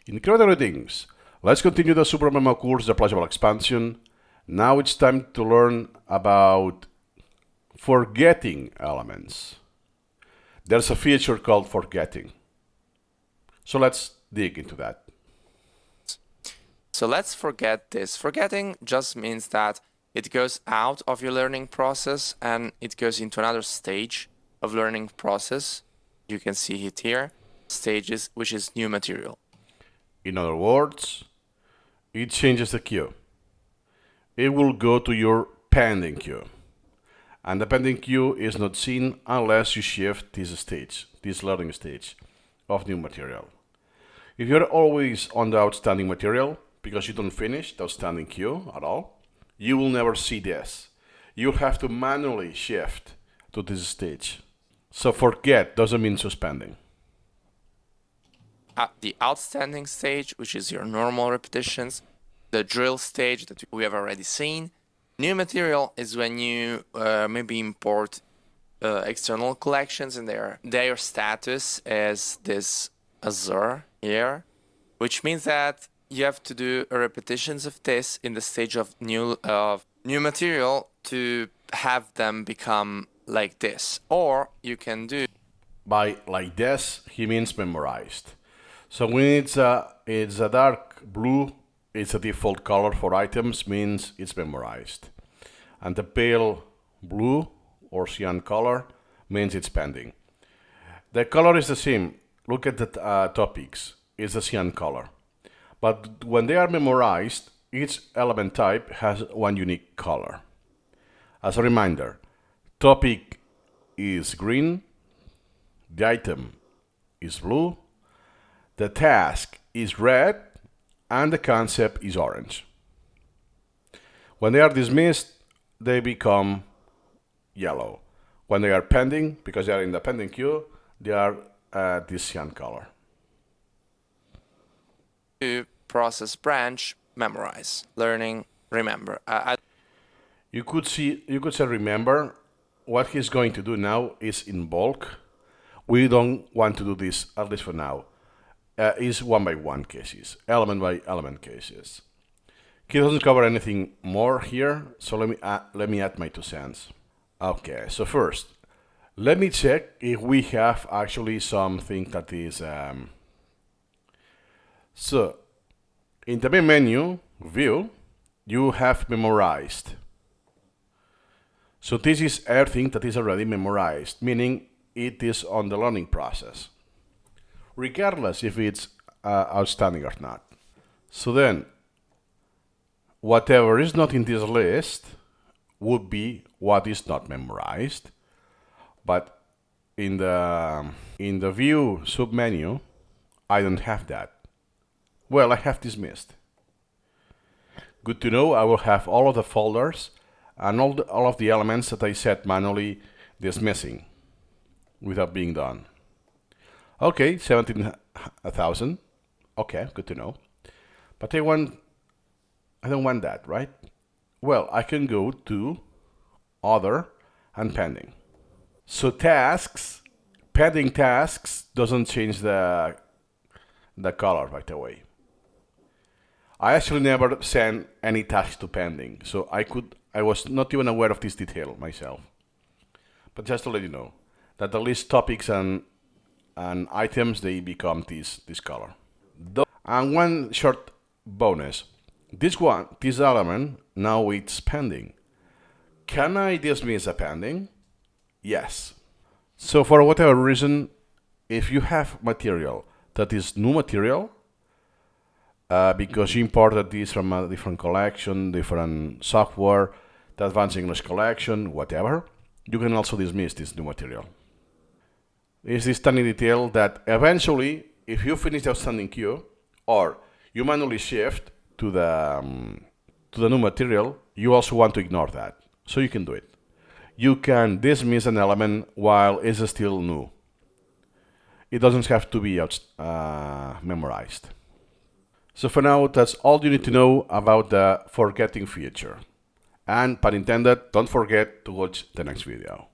Incredible things. Let's continue the Supermemo course, the Pleasurable expansion. Now it's time to learn about forgetting elements. There's a feature called forgetting. So let's dig into that. So let's forget this. Forgetting just means that it goes out of your learning process and it goes into another stage of learning process. You can see it here, stages, which is new material. In other words, it changes the queue. It will go to your pending queue. And the pending queue is not seen unless you shift this stage, this learning stage of new material. If you're always on the outstanding material, because you don't finish the outstanding queue at all, you will never see this. You'll have to manually shift to this stage. So forget doesn't mean suspending. The outstanding stage, which is your normal repetitions, the drill stage that we have already seen. New material is when you maybe import external collections and their status is this azure here, which means that you have to do repetitions of this in the stage of new material to have them become like this. Or you can do By like this, he means memorized. So when it's a dark blue, it's a default color for items, means it's memorized. And the pale blue or cyan color means it's pending. The color is the same. Look at the topics. It's a cyan color. But when they are memorized, each element type has one unique color. As a reminder, topic is green, the item is blue, the task is red, and the concept is orange. When they are dismissed, they become yellow. When they are pending, because they are in the pending queue, they are this cyan color. to process branch, memorize, learning, remember. You could say remember. What he's going to do now is in bulk. We don't want to do this, at least for now. Is one by one cases, element by element cases. He doesn't cover anything more here, so let me add my 2 cents. Okay, so first, let me check if we have actually something that is. So, in the main menu, view, you have memorized. So this is everything that is already memorized, meaning it is on the learning process, regardless if it's outstanding or not. So then, whatever is not in this list would be what is not memorized. But in the view submenu, I don't have that. Well, I have dismissed. Good to know. I will have all of the folders and all of the elements that I set manually dismissing without being done. Okay, 17,000. Okay, good to know. But I don't want that, right? Well, I can go to Other and Pending. So tasks, pending tasks doesn't change the color right away. I actually never sent any tasks to pending, so I was not even aware of this detail myself. But just to let you know that the list topics and items, they become this color. And one short bonus. This element, now it's pending. Can I dismiss a pending? Yes. So for whatever reason, if you have material that is new material, because you imported this from a different collection, different software, the Advanced English collection, whatever, you can also dismiss this new material. It's this tiny detail that eventually, if you finish the outstanding queue, or you manually shift to the new material, you also want to ignore that. So you can do it. You can dismiss an element while it's still new. It doesn't have to be memorized. So for now, that's all you need to know about the forgetting feature. And pun intended, don't forget to watch the next video.